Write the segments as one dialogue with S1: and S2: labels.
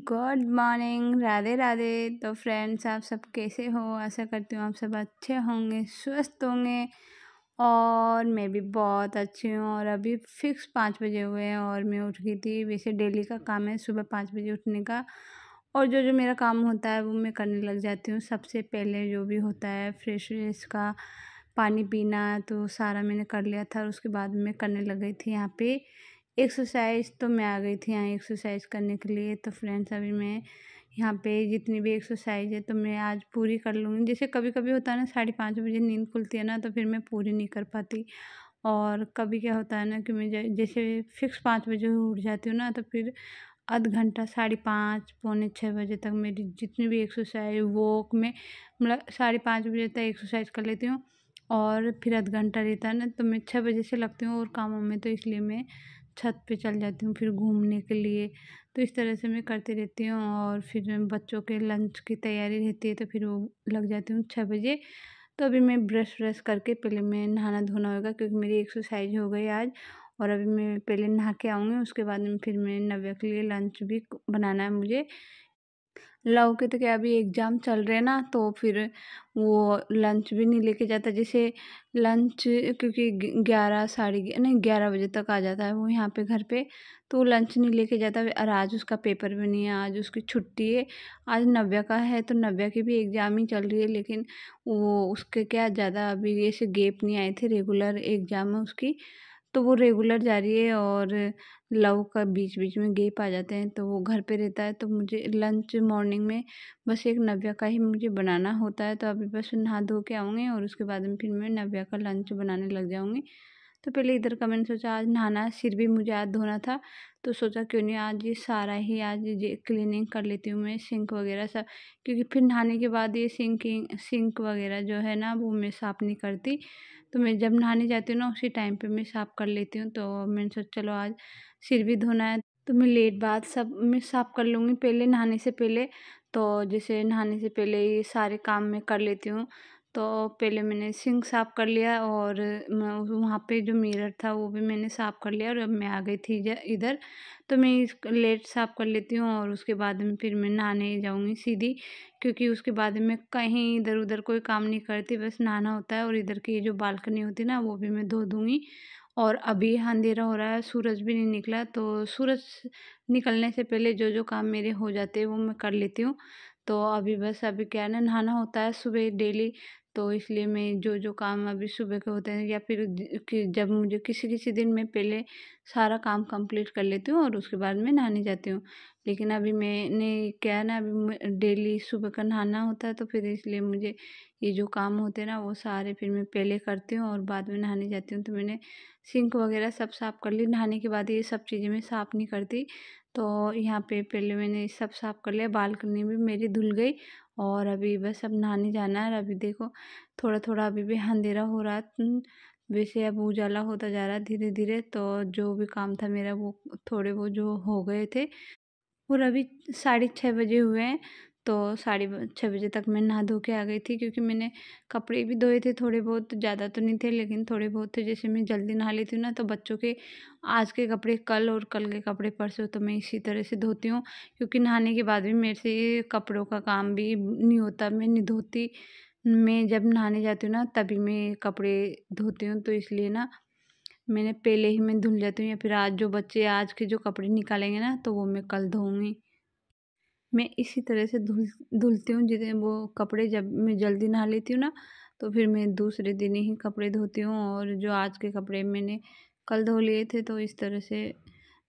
S1: Good morning, Radhe Radhe. तो friends, आप सब कैसे हो? आशा करती हूँ आप सब अच्छे होंगे, स्वस्थ होंगे। और मैं भी बहुत अच्छी हूँ। और अभी फिक्स 5 बजे हुए हैं और मैं उठ गई थी। वैसे डेली का काम है सुबह 5 बजे उठने का। और जो जो मेरा काम होता है वो मैं करने लग जाती हूँ। सबसे पहले जो भी होता है फ्रेश व्रेश का पानी पीना, तो सारा मैंने कर लिया था। और उसके बाद मैं करने लग गई थी यहाँ पे एक्सरसाइज। तो मैं आ गई थी यहाँ एक्सरसाइज करने के लिए। तो फ्रेंड्स, अभी मैं यहाँ पे जितनी भी एक्सरसाइज है तो मैं आज पूरी कर लूँगी। जैसे कभी कभी होता है ना, 5:30 बजे नींद खुलती है ना, तो फिर मैं पूरी नहीं कर पाती। और कभी क्या होता है ना कि मैं जैसे फिक्स 5 बजे उठ जाती हूँ ना, तो फिर आध घंटा 5:30 पौने 6 बजे तक मेरी जितनी भी एक्सरसाइज वॉक में, मतलब 5:30 बजे तक एक्सरसाइज कर लेती हूँ। और फिर आध घंटा रहता है ना, तो मैं 6 बजे से लगती हूँ और कामों में, तो इसलिए मैं छत पे चल जाती हूँ फिर घूमने के लिए। तो इस तरह से मैं करती रहती हूँ। और फिर बच्चों के लंच की तैयारी रहती है, तो फिर वो लग जाती हूँ 6 बजे। तो अभी मैं ब्रश व्रश करके पहले मैं नहाना धोना होगा, क्योंकि मेरी एक्सरसाइज हो गई आज। और अभी मैं पहले नहा के आऊँगी, उसके बाद में फिर मैं नव्या के लिए लंच भी बनाना है मुझे। लव के तो क्या अभी एग्ज़ाम चल रहे हैं ना, तो फिर वो लंच भी नहीं लेके जाता। जैसे लंच, क्योंकि 11 साढ़े नहीं 11 बजे तक आ जाता है वो यहाँ पे घर पे। तो वो लंच नहीं लेके जाता। और आज उसका पेपर भी नहीं है, आज उसकी छुट्टी है। आज नव्या का है, तो नव्या की भी एग्ज़ाम ही चल रही है, लेकिन वो उसके क्या ज़्यादा अभी ऐसे गैप नहीं आए थे, रेगुलर एग्ज़ाम है उसकी। तो वो रेगुलर जा रही है। और लव का बीच बीच में गैप आ जाते हैं, तो वो घर पे रहता है। तो मुझे लंच मॉर्निंग में बस एक नव्या का ही मुझे बनाना होता है। तो अभी बस नहा धो के आऊँगी और उसके बाद में फिर मैं नव्या का लंच बनाने लग जाऊँगी। तो पहले इधर का मैंने सोचा आज नहाना, सिर भी मुझे आज धोना था। तो सोचा क्यों नहीं आज ये सारा ही आज ये क्लीनिंग कर लेती हूँ मैं, सिंक वगैरह सब। क्योंकि फिर नहाने के बाद ये सिंक वगैरह जो है ना, वो मैं साफ़ नहीं करती। तो मैं जब नहाने जाती हूँ ना, उसी टाइम पे मैं साफ़ कर लेती हूँ। तो मैंने सोचा चलो आज सिर भी धोना है, तो मैं लेट बाद सब मैं साफ़ कर लूँगी पहले नहाने से पहले। तो जैसे नहाने से पहले ये सारे काम मैं कर लेती हूँ। तो पहले मैंने सिंक साफ़ कर लिया, और मैं वहाँ पे जो मिरर था वो भी मैंने साफ़ कर लिया। और अब मैं आ गई थी इधर। तो मैं इस लेट साफ़ कर लेती हूँ, और उसके बाद में फिर मैं नहाने जाऊँगी सीधी। क्योंकि उसके बाद मैं कहीं इधर उधर कोई काम नहीं करती, बस नहाना होता है। और इधर की जो बालकनी होती है ना, वो भी मैं धो दूँगी। और अभी अंधेरा हो रहा है, सूरज भी नहीं निकला। तो सूरज निकलने से पहले जो जो काम मेरे हो जाते हैं वो मैं कर लेती हूँ। तो अभी बस अभी क्या है ना, नहाना होता है सुबह डेली। तो इसलिए मैं जो जो काम अभी सुबह के होते हैं, या फिर कि जब मुझे किसी किसी दिन मैं पहले सारा काम कंप्लीट कर लेती हूँ और उसके बाद में नहाने जाती हूँ। लेकिन अभी मैंने क्या है ना, अभी डेली सुबह का नहाना होता है, तो फिर इसलिए मुझे ये जो काम होते हैं ना, वो सारे फिर मैं पहले करती हूँ और बाद में नहाने जाती हूँ। तो मैंने सिंक वगैरह सब साफ़ कर ली। नहाने के बाद ये सब चीज़ें मैं साफ़ नहीं करती। तो यहाँ पे पहले मैंने सब साफ़ कर लिया, बालकनी भी मेरी धुल गई। और अभी बस अब नहाने जाना है। और अभी देखो थोड़ा थोड़ा अभी भी अंधेरा हो रहा है। वैसे अब उजाला होता जा रहा है धीरे धीरे। तो जो भी काम था मेरा वो थोड़े वो जो हो गए थे। और अभी 6:30 बजे हुए हैं। तो 6:30 बजे तक मैं नहा धो के आ गई थी, क्योंकि मैंने कपड़े भी धोए थे थोड़े बहुत, ज़्यादा तो नहीं थे लेकिन थोड़े बहुत थे। जैसे मैं जल्दी नहा लेती हूँ ना, तो बच्चों के आज के कपड़े कल और कल के कपड़े परसों, तो मैं इसी तरह से धोती हूँ। क्योंकि नहाने के बाद भी मेरे से ये कपड़ों का काम भी नहीं होता, मैं नहीं धोती। मैं जब नहाने जाती हूँ ना, तभी मैं कपड़े धोती हूँ। तो इसलिए ना मैंने पहले ही मैं धुल जाती हूँ, या फिर आज जो बच्चे आज के जो कपड़े निकालेंगे ना, तो वो मैं कल धोऊँगी। मैं इसी तरह से धुलती हूँ। जितने वो कपड़े जब मैं जल्दी नहा लेती हूँ ना, तो फिर मैं दूसरे दिन ही कपड़े धोती हूँ। और जो आज के कपड़े मैंने कल धो लिए थे, तो इस तरह से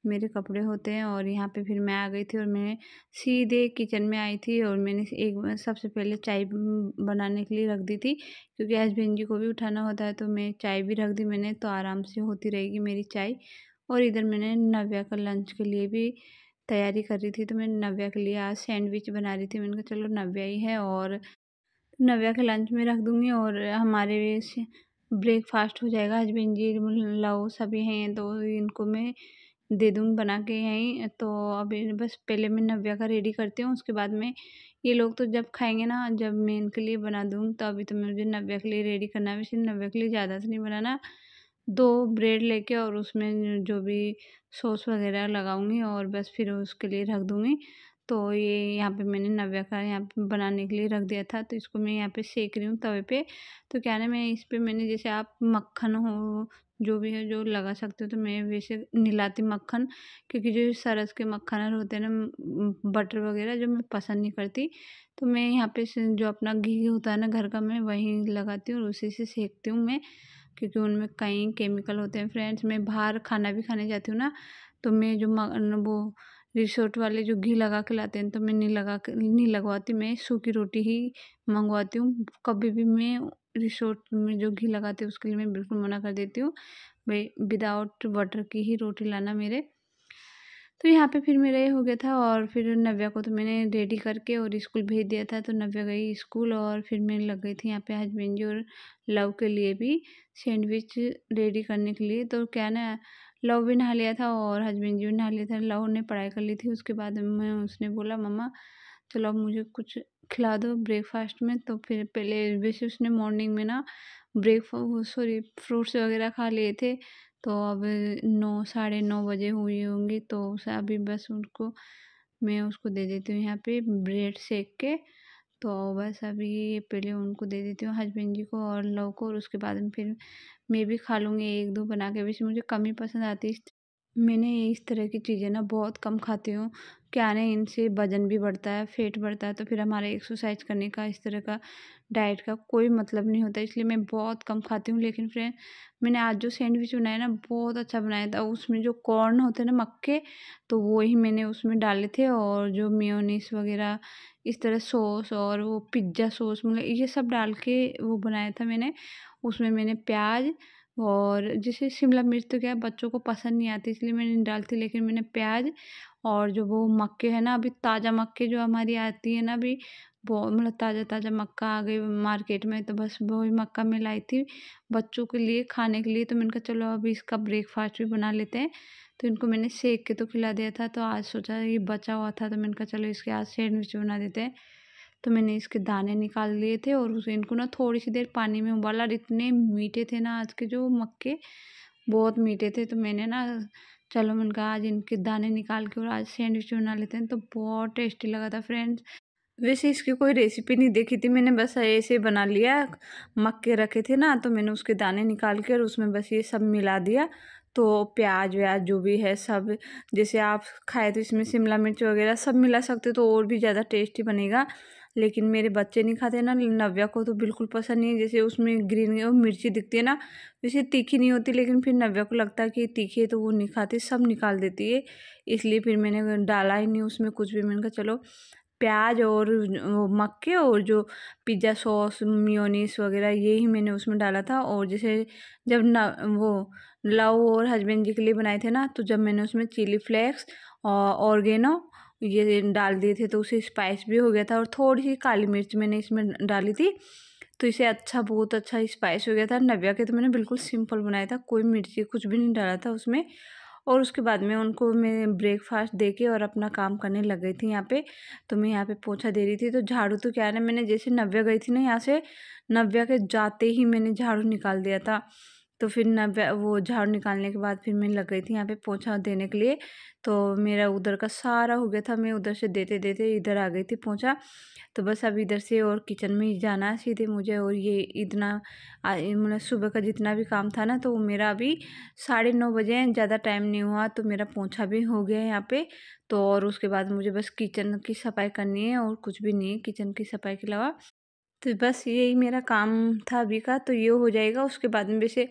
S1: मेरे कपड़े होते हैं। और यहाँ पे फिर मैं आ गई थी और मैं सीधे किचन में आई थी। और मैंने सबसे पहले चाय बनाने के लिए रख दी थी, क्योंकि हस्बैंड जी को भी उठाना होता है। तो मैं चाय भी रख दी मैंने, तो आराम से होती रहेगी मेरी चाय। और इधर मैंने नव्या का लंच के लिए भी तैयारी कर रही थी। तो मैं नव्या के लिए आज सैंडविच बना रही थी। मैंने कहा चलो नव्या ही है, और नव्या के लंच में रख दूँगी। और हमारे से ब्रेकफ़ास्ट हो जाएगा। हस्बैंड जी, लव सभी हैं, तो इनको मैं दे दूँगी बना के यहीं। तो अभी बस पहले मैं नव्या का रेडी करती हूँ, उसके बाद में ये लोग तो जब खाएँगे ना, जब मैं इनके लिए बना दूँगी। तो अभी तो मुझे नव्या के लिए रेडी करना है। वैसे नव्या के लिए ज़्यादा तो नहीं बनाना, 2 ब्रेड लेके और उसमें जो भी सॉस वगैरह लगाऊँगी, और बस फिर उसके लिए रख दूँगी। तो ये यहाँ पे मैंने नव्या का यहाँ पे बनाने के लिए रख दिया था, तो इसको मैं यहाँ पे सेक रही हूँ तवे पे। तो क्या है ना, मैं इस पे मैंने जैसे आप मक्खन हो जो भी है जो लगा सकते हो, तो मैं वैसे नहीं लाती मक्खन, क्योंकि जो सरस के मक्खन होते हैं ना बटर वगैरह जो मैं पसंद नहीं करती। तो मैं यहाँ पे जो अपना घी होता है ना घर का, मैं वही लगाती हूँ और उसी से सेकती हूँ मैं, क्योंकि उनमें कई केमिकल होते हैं फ्रेंड्स। मैं बाहर खाना भी खाने जाती हूँ ना, तो मैं जो वो रिसोर्ट वाले जो घी लगा के लाते हैं, तो मैं नहीं लगवाती, मैं सूखी रोटी ही मंगवाती हूँ। कभी भी मैं रिसोर्ट में जो घी लगाते हैं उसके लिए मैं बिल्कुल मना कर देती हूँ, भाई विदाउट बटर की ही रोटी लाना मेरे। तो यहाँ पे फिर मेरा ये हो गया था, और फिर नव्या को तो मैंने रेडी करके और स्कूल भेज दिया था। तो नव्या गई स्कूल और फिर मैं लग गई थी यहाँ पे हस्बैंड जी और लव के लिए भी सैंडविच रेडी करने के लिए। तो क्या ना, लव भी नहा लिया था और हस्बैंड जी भी नहा लिया था। लव ने पढ़ाई कर ली थी, उसके बाद में उसने बोला मम्मा चलो अब मुझे कुछ खिला दो ब्रेकफास्ट में। तो फिर पहले वैसे उसने मॉर्निंग में ना फ्रूट्स वगैरह खा लिए थे। तो अब 9 साढ़े 9 बजे हुई होंगी, तो अभी बस उनको मैं उसको दे देती हूँ यहाँ पे ब्रेड सेक के। तो बस अभी पहले उनको दे देती हूँ हस्बैंड जी को और लव को, और उसके बाद में फिर मैं भी खा लूँगी 1-2 बना के। वैसे मुझे कम ही पसंद आती है, मैंने इस तरह की चीज़ें ना बहुत कम खाती हूँ। क्या है इनसे वज़न भी बढ़ता है, पेट बढ़ता है, तो फिर हमारे एक्सरसाइज करने का इस तरह का डाइट का कोई मतलब नहीं होता, इसलिए मैं बहुत कम खाती हूँ। लेकिन फ्रेंड, मैंने आज जो सैंडविच बनाया ना बहुत अच्छा बनाया था। उसमें जो कॉर्न होते हैं ना मक्के, तो वो ही मैंने उसमें डाले थे, और जो मेयोनीज़ वग़ैरह इस तरह सॉस और वो पिज़्ज़ा सॉस मतलब ये सब डाल के वो बनाया था मैंने। उसमें मैंने प्याज़ और जैसे शिमला मिर्च तो क्या है बच्चों को पसंद नहीं आती, इसलिए मैं नहीं डालती, लेकिन मैंने प्याज और जो वो मक्के हैं ना, अभी ताज़ा मक्के जो हमारी आती है ना, अभी वो मतलब ताज़ा ताज़ा मक्का आ गई मार्केट में, तो बस वही मक्का मैं लाई थी बच्चों के लिए खाने के लिए। तो मैंने कहा चलो अभी इसका ब्रेकफास्ट भी बना लेते हैं। तो इनको मैंने सेक के तो खिला दिया था, तो आज सोचा ये बचा हुआ था, तो मैंने कहा चलो इसके आज सैंडविच बना देते हैं। तो मैंने इसके दाने निकाल लिए थे और उसे इनको ना थोड़ी सी देर पानी में उबाला। और इतने मीठे थे ना आज के जो मक्के, बहुत मीठे थे। तो मैंने ना चलो मैंने कहा आज इनके दाने निकाल के और आज सैंडविच बना लेते हैं, तो बहुत टेस्टी लगा था फ्रेंड्स। वैसे इसकी कोई रेसिपी नहीं देखी थी मैंने, बस ऐसे बना लिया। मक्के रखे थे ना, तो मैंने उसके दाने निकाल के और उसमें बस ये सब मिला दिया। तो प्याज व्याज जो भी है सब, जैसे आप खाए तो इसमें शिमला मिर्च वगैरह सब मिला सकते हो, तो और भी ज़्यादा टेस्टी बनेगा। लेकिन मेरे बच्चे नहीं खाते ना, नव्या को तो बिल्कुल पसंद नहीं है। जैसे उसमें ग्रीन मिर्ची दिखती है ना, वैसे तीखी नहीं होती, लेकिन फिर नव्या को लगता है कि तीखी है, तो वो नहीं खाती, सब निकाल देती है। इसलिए फिर मैंने डाला ही नहीं उसमें कुछ भी। मैंने कहा चलो प्याज और वो मक्के और जो पिज़्ज़ा सॉस मेयोनीज़ वगैरह ये ही मैंने उसमें डाला था। और जैसे जब ना वो लव और हस्बैंड जी के लिए बनाए थे ना, तो जब मैंने उसमें चिली फ्लेक्स और ऑर्गेनो ये डाल दिए थे, तो उसे स्पाइस भी हो गया था। और थोड़ी सी काली मिर्च मैंने इसमें डाली थी, तो इसे अच्छा बहुत अच्छा स्पाइस हो गया था। नव्या के तो मैंने बिल्कुल सिंपल बनाया था, कोई मिर्ची कुछ भी नहीं डाला था उसमें। और उसके बाद में उनको मैं ब्रेकफास्ट दे के और अपना काम करने लग गई थी यहाँ पे। तो मैं यहाँ पे पोछा दे रही थी, तो झाड़ू तो क्या है ना, मैंने जैसे नव्या गई थी ना यहाँ से, नव्या के जाते ही मैंने झाड़ू निकाल दिया था। तो फिर नव्या वो झाड़ू निकालने के बाद फिर मैं लग गई थी यहाँ पे पोछा देने के लिए। तो मेरा उधर का सारा हो गया था, मैं उधर से देते देते इधर आ गई थी पोछा। तो बस अब इधर से और किचन में ही जाना है सीधे मुझे। और ये इतना मतलब सुबह का जितना भी काम था ना, तो वो मेरा अभी 9:30 बजे हैं, ज़्यादा टाइम नहीं हुआ, तो मेरा पोंछा भी हो गया है यहाँ पे। तो और उसके बाद मुझे बस किचन की सफाई करनी है और कुछ भी नहीं है किचन की सफाई के अलावा। तो बस यही मेरा काम था अभी का, तो ये हो जाएगा। उसके बाद में वैसे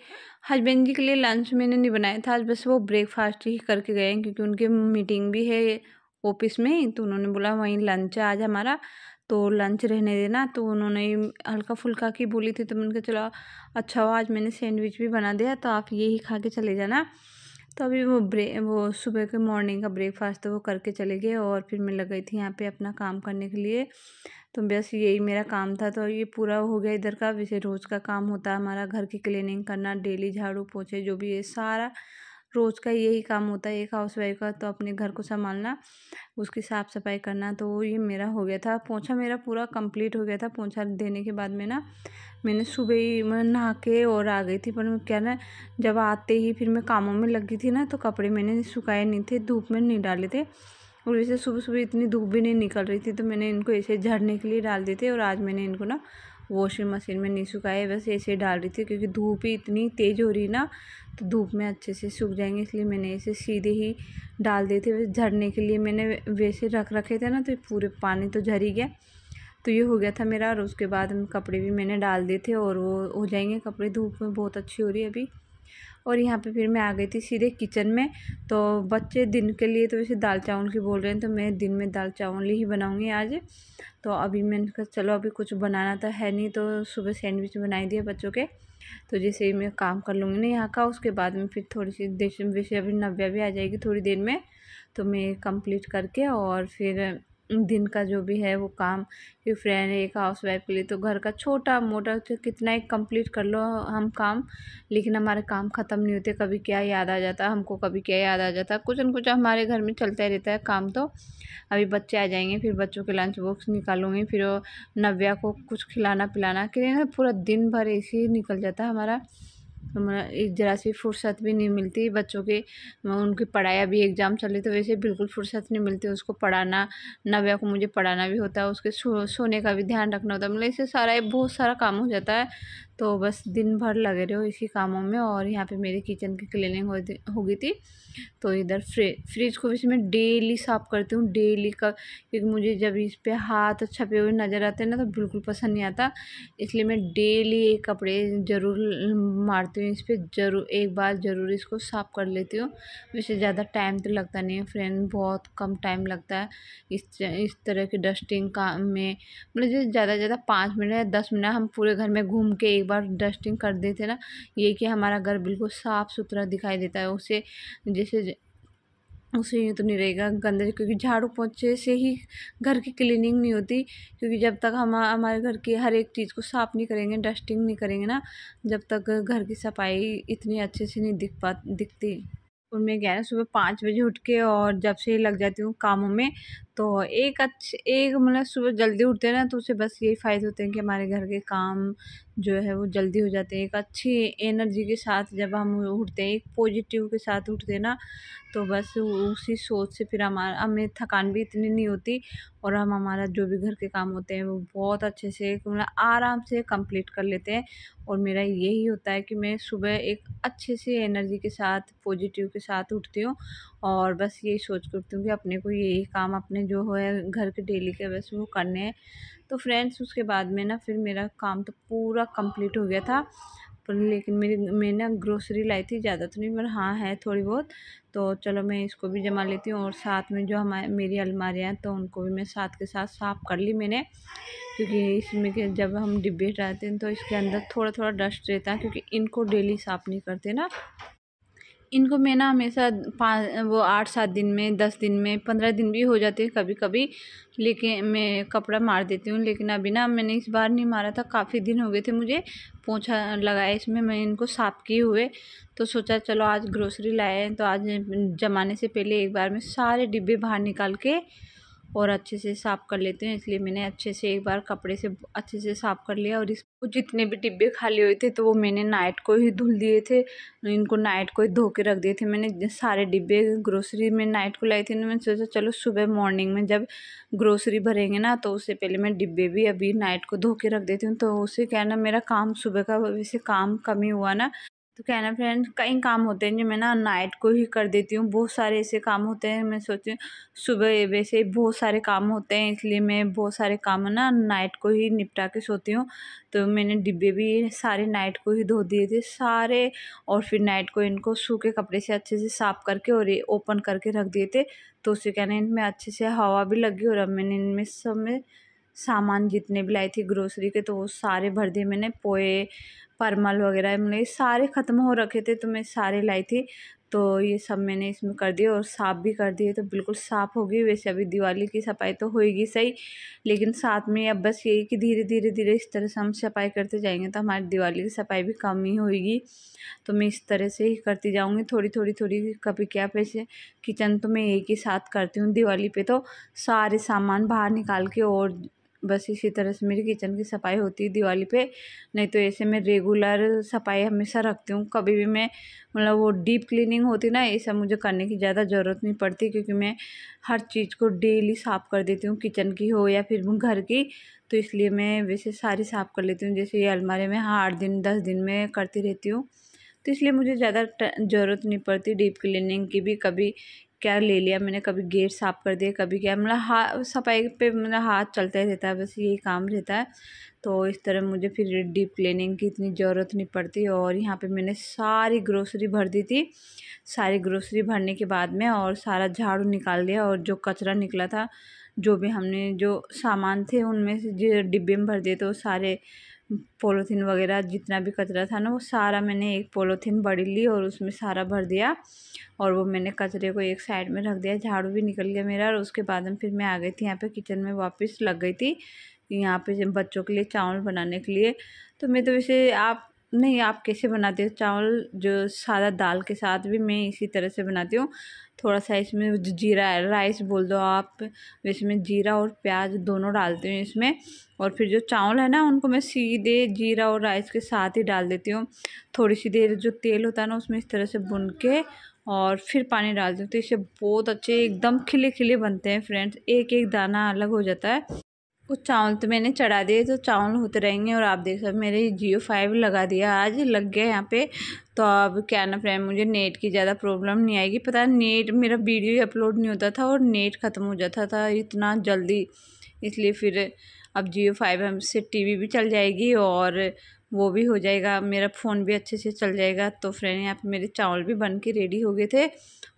S1: हस्बैंड जी के लिए लंच मैंने नहीं बनाया था आज, बस वो ब्रेकफास्ट ही करके गए हैं, क्योंकि उनकी मीटिंग भी है ऑफिस में। तो उन्होंने बोला वहीं लंच है आज हमारा, तो लंच रहने देना। तो उन्होंने हल्का फुल्का की बोली थी, तो मैंने कहा चलो अच्छा हुआ आज मैंने सैंडविच भी बना दिया, तो आप यही खा के चले जाना। तो अभी वो सुबह के मॉर्निंग का ब्रेकफास्ट तो वो करके चले गए, और फिर मैं लग गई थी यहाँ पे अपना काम करने के लिए। तो बस यही मेरा काम था, तो ये पूरा हो गया इधर का। वैसे रोज़ का काम होता है हमारा घर की क्लीनिंग करना, डेली झाड़ू पोछे जो भी है सारा रोज़ का यही काम होता है एक हाउसवाइफ का। तो अपने घर को संभालना, उसकी साफ़ सफाई करना, तो ये मेरा हो गया था। पोछा मेरा पूरा कंप्लीट हो गया था। पोछा देने के बाद में ना मैंने सुबह ही मैं नहा के और आ गई थी, पर मैं क्या ना जब आते ही फिर मैं कामों में लगी थी ना, तो कपड़े मैंने सुखाए नहीं थे, धूप में नहीं डाले थे। और वैसे सुबह सुबह इतनी धूप भी नहीं निकल रही थी, तो मैंने इनको ऐसे झड़ने के लिए डाल दिए थे। और आज मैंने इनको ना वॉशिंग मशीन में नहीं सुखाए, बस ऐसे डाल रही थी क्योंकि धूप ही इतनी तेज़ हो रही ना, तो धूप में अच्छे से सूख जाएंगे, इसलिए मैंने ऐसे सीधे ही डाल दिए थे। वैसे झड़ने के लिए मैंने वैसे रख रखे थे ना, तो पूरे पानी तो झड़ ही गया। तो ये हो गया था मेरा। और उसके बाद कपड़े भी मैंने डाल दिए थे और वो हो जाएंगे कपड़े, धूप में बहुत अच्छी हो रही है अभी। और यहाँ पे फिर मैं आ गई थी सीधे किचन में। तो बच्चे दिन के लिए तो वैसे दाल चावल की बोल रहे हैं, तो मैं दिन में दाल चावल ही बनाऊँगी आज। तो अभी मैंने कहा चलो अभी कुछ बनाना तो है नहीं, तो सुबह सैंडविच बनाई दिए बच्चों के। तो जैसे ही मैं काम कर लूँगी ना यहाँ का, उसके बाद में फिर थोड़ी सी देश वैसे अभी नव्या भी आ जाएगी थोड़ी देर में, तो मैं कंप्लीट करके और फिर दिन का जो भी है वो काम, फिर फ्रेंड एक हाउसवाइफ के लिए तो घर का छोटा मोटा तो कितना ही कंप्लीट कर लो हम काम, लेकिन हमारे काम ख़त्म नहीं होते। कभी क्या याद आ जाता हमको, कभी क्या याद आ जाता, कुछ न कुछ हमारे घर में चलता ही रहता है काम। तो अभी बच्चे आ जाएंगे, फिर बच्चों के लंच बॉक्स निकालूंगी, फिर नव्या को कुछ खिलाना पिलाना के लिए ना पूरा दिन भर ऐसे ही निकल जाता है हमारा। एक ज़रा सी फुर्सत भी नहीं मिलती बच्चों के, उनकी पढ़ाई अभी एग्ज़ाम चल रही तो वैसे बिल्कुल फुर्सत नहीं मिलती उसको पढ़ाना। नव्या को मुझे पढ़ाना भी होता है, उसके सोने का भी ध्यान रखना होता है, मतलब इससे सारा बहुत सारा काम हो जाता है। तो बस दिन भर लगे रहो इसी कामों में। और यहाँ पे मेरी किचन की क्लीनिंग हो गई थी। तो इधर फ्रिज को वैसे मैं डेली साफ़ करती हूँ, डेली का, क्योंकि मुझे जब इस पे हाथ छपे हुए नज़र आते हैं ना तो बिल्कुल पसंद नहीं आता। इसलिए मैं डेली एक कपड़े ज़रूर मारती हूँ इस पर, ज़रूर एक बार ज़रूर इसको साफ़ कर लेती हूँ। वैसे ज़्यादा टाइम तो लगता नहीं है फ्रेंड, बहुत कम टाइम लगता है इस तरह की डस्टिंग काम में। मतलब जैसे ज़्यादा से ज़्यादा 5 मिनट या 10 मिनट हम पूरे घर में घूम के एक बार डस्टिंग कर देते ना, ये कि हमारा घर बिल्कुल साफ़ सुथरा दिखाई देता है। उससे जैसे उससे यूँ तो नहीं रहेगा गंदे, क्योंकि झाड़ू पोंछे से ही घर की क्लीनिंग नहीं होती। क्योंकि जब तक हम हमारे घर की हर एक चीज़ को साफ़ नहीं करेंगे, डस्टिंग नहीं करेंगे ना, जब तक घर की सफाई इतनी अच्छे से नहीं दिखती। और मैं क्या है ना सुबह 5 बजे उठ के और जब से लग जाती हूँ कामों में, तो एक मतलब सुबह जल्दी उठते हैं ना, तो उससे बस यही फ़ायदे होते हैं कि हमारे घर के काम जो है वो जल्दी हो जाते हैं। एक अच्छी एनर्जी के साथ जब हम उठते हैं, एक पॉजिटिव के साथ उठते हैं ना, तो बस उसी सोच से फिर हमें थकान भी इतनी नहीं होती। और हम हमारा जो भी घर के काम होते हैं वो बहुत अच्छे से मतलब आराम से कंप्लीट कर लेते हैं। और मेरा यही होता है कि मैं सुबह एक अच्छे से एनर्जी के साथ पॉजिटिव के साथ उठती हूँ, और बस यही सोच के उठती हूँ कि अपने को यही काम अपने जो है घर के डेली के बस वो करने हैं। तो फ्रेंड्स उसके बाद में ना फिर मेरा काम तो पूरा कंप्लीट हो गया था। पर लेकिन मैं ना ग्रोसरी लाई थी, ज़्यादा तो नहीं पर हाँ है थोड़ी बहुत। तो चलो मैं इसको भी जमा लेती हूँ, और साथ में जो हमारे मेरी अलमारियाँ हैं तो उनको भी मैं साथ के साथ साफ़ कर ली मैंने। क्योंकि इसमें के जब हम डिब्बे हटाते हैं तो इसके अंदर थोड़ा थोड़ा डस्ट रहता है, क्योंकि इनको डेली साफ़ नहीं करते ना। इनको मैं ना हमेशा 8-7 दिन में, 10 दिन में, 15 दिन भी हो जाते हैं कभी कभी, लेकिन मैं कपड़ा मार देती हूँ। लेकिन अभी ना मैंने इस बार नहीं मारा था, काफ़ी दिन हो गए थे मुझे पोंछा लगाए इसमें, मैं इनको साफ़ किए हुए। तो सोचा चलो आज ग्रोसरी लाए हैं तो आज जमाने से पहले एक बार में सारे डिब्बे बाहर निकाल के और अच्छे से साफ़ कर लेते हैं। इसलिए मैंने अच्छे से एक बार कपड़े से अच्छे से साफ़ कर लिया। और इसको जितने भी डिब्बे खाली हुए थे तो वो मैंने नाइट को ही धुल दिए थे, इनको नाइट को ही धो के रख दिए थे मैंने। सारे डिब्बे ग्रोसरी में नाइट को लाई थी, तो मैंने सोचा चलो सुबह मॉर्निंग में जब ग्रोसरी भरेंगे ना, तो उससे पहले मैं डिब्बे भी अभी नाइट को धो के रख देती हूँ। तो उससे क्या है ना, मेरा काम सुबह का वैसे काम कम ही हुआ ना। तो क्या है ना फ्रेंड, कई काम होते हैं जो मैं ना नाइट को ही कर देती हूँ। बहुत सारे ऐसे काम होते हैं, मैं सोचती हूँ सुबह वैसे बहुत सारे काम होते हैं, इसलिए मैं बहुत सारे काम ना नाइट को ही निपटा के सोती हूँ। तो मैंने डिब्बे भी सारे नाइट को ही धो दिए थे सारे, और फिर नाइट को इनको सूखे कपड़े से अच्छे से साफ़ करके और ये ओपन करके रख दिए थे। तो उससे क्या ना इनमें अच्छे से हवा भी लगी। और अब मैंने इनमें सब में सामान जितने भी लाई थी ग्रोसरी के, तो वो सारे भर दिए मैंने। पोए, परमल वगैरह मतलब ये सारे ख़त्म हो रखे थे, तो मैं सारे लाई थी। तो ये सब मैंने इसमें कर दिए और साफ़ भी कर दिए, तो बिल्कुल साफ़ होगी। वैसे अभी दिवाली की सफाई तो होएगी सही, लेकिन साथ में अब बस यही कि धीरे धीरे धीरे इस तरह से हम सफाई करते जाएंगे तो हमारी दिवाली की सफाई भी कम ही होएगी। तो मैं इस तरह से ही करती जाऊँगी, थोड़ी थोड़ी थोड़ी। कभी क्या पैसे किचन तो मैं एक ही साथ करती हूँ दिवाली पे, तो सारे सामान बाहर निकाल के और बस इसी तरह से मेरी किचन की सफाई होती है दिवाली पे। नहीं तो ऐसे मैं रेगुलर सफाई हमेशा रखती हूँ। कभी भी मैं मतलब वो डीप क्लीनिंग होती ना, ये सब मुझे करने की ज़्यादा ज़रूरत नहीं पड़ती, क्योंकि मैं हर चीज़ को डेली साफ़ कर देती हूँ, किचन की हो या फिर घर की। तो इसलिए मैं वैसे सारी साफ़ कर लेती हूँ। जैसे ये अलमारी में 8 दिन 10 दिन में करती रहती हूँ, तो इसलिए मुझे ज़्यादा ज़रूरत नहीं पड़ती डीप क्लीनिंग की भी। कभी क्या ले लिया मैंने, कभी गेट साफ़ कर दिया, कभी क्या, मतलब सफाई पे मेरा हाथ चलता ही रहता है, बस यही काम रहता है। तो इस तरह मुझे फिर डीप क्लीनिंग की इतनी ज़रूरत नहीं पड़ती। और यहाँ पे मैंने सारी ग्रोसरी भर दी थी। सारी ग्रोसरी भरने के बाद में और सारा झाड़ू निकाल दिया, और जो कचरा निकला था, जो भी हमने जो सामान थे उनमें से जो डिब्बे में भर दिए, तो सारे पॉलीथीन वगैरह जितना भी कचरा था ना, वो सारा मैंने एक पॉलीथीन बड़ी ली और उसमें सारा भर दिया। और वो मैंने कचरे को एक साइड में रख दिया। झाड़ू भी निकल गया मेरा। और उसके बाद में फिर मैं आ गई थी यहाँ पे किचन में, वापस लग गई थी यहाँ पे बच्चों के लिए चावल बनाने के लिए। तो मैं तो वैसे आप कैसे बनाते हो चावल, जो सादा दाल के साथ भी मैं इसी तरह से बनाती हूँ। थोड़ा सा इसमें जीरा राइस बोल दो आप, वैसे मैं जीरा और प्याज दोनों डालती हूँ इसमें। और फिर जो चावल है ना, उनको मैं सीधे जीरा और राइस के साथ ही डाल देती हूँ। थोड़ी सी देर जो तेल होता है ना, उसमें इस तरह से भून के और फिर पानी डालती हूँ, तो इससे बहुत अच्छे एकदम खिले खिले बनते हैं फ्रेंड्स। एक एक दाना अलग हो जाता है। कुछ चावल तो मैंने चढ़ा दिए, तो चावल होते रहेंगे। और आप देख सकते मेरे Jio 5 लगा दिया, आज लग गया यहाँ पे। तो अब क्या ना फ्रेंड, मुझे नेट की ज़्यादा प्रॉब्लम नहीं आएगी। पता है, नेट मेरा वीडियो ही अपलोड नहीं होता था और नेट ख़त्म हो जाता था इतना जल्दी। इसलिए फिर अब Jio 5 हमसे टीवी भी चल जाएगी और वो भी हो जाएगा, मेरा फ़ोन भी अच्छे से चल जाएगा। तो फ्रेंड यहाँ पे मेरे चावल भी बन के रेडी हो गए थे,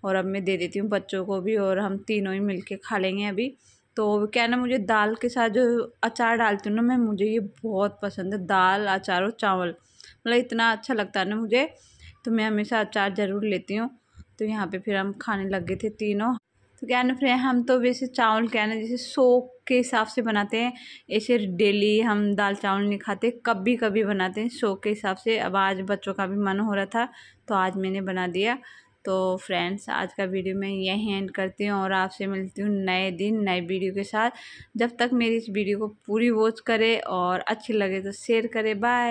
S1: और अब मैं दे देती हूँ बच्चों को भी, और हम तीनों ही मिल के खा लेंगे अभी। तो क्या ना, मुझे दाल के साथ जो अचार डालती हूँ ना मैं, मुझे ये बहुत पसंद है, दाल अचार और चावल, मतलब इतना अच्छा लगता है ना मुझे। तो मैं हमेशा अचार ज़रूर लेती हूँ। तो यहाँ पे फिर हम खाने लग गए थे तीनों। तो क्या ना फ्रेंड, हम तो वैसे चावल क्या ना जैसे शौक के हिसाब से बनाते हैं, ऐसे डेली हम दाल चावल नहीं खाते, कभी कभी बनाते हैं शौक के हिसाब से। अब आज बच्चों का भी मन हो रहा था, तो आज मैंने बना दिया। तो फ्रेंड्स, आज का वीडियो मैं यहीं एंड करती हूँ, और आपसे मिलती हूँ नए दिन नए वीडियो के साथ। जब तक मेरी इस वीडियो को पूरी वॉच करे और अच्छी लगे तो शेयर करे। बाय।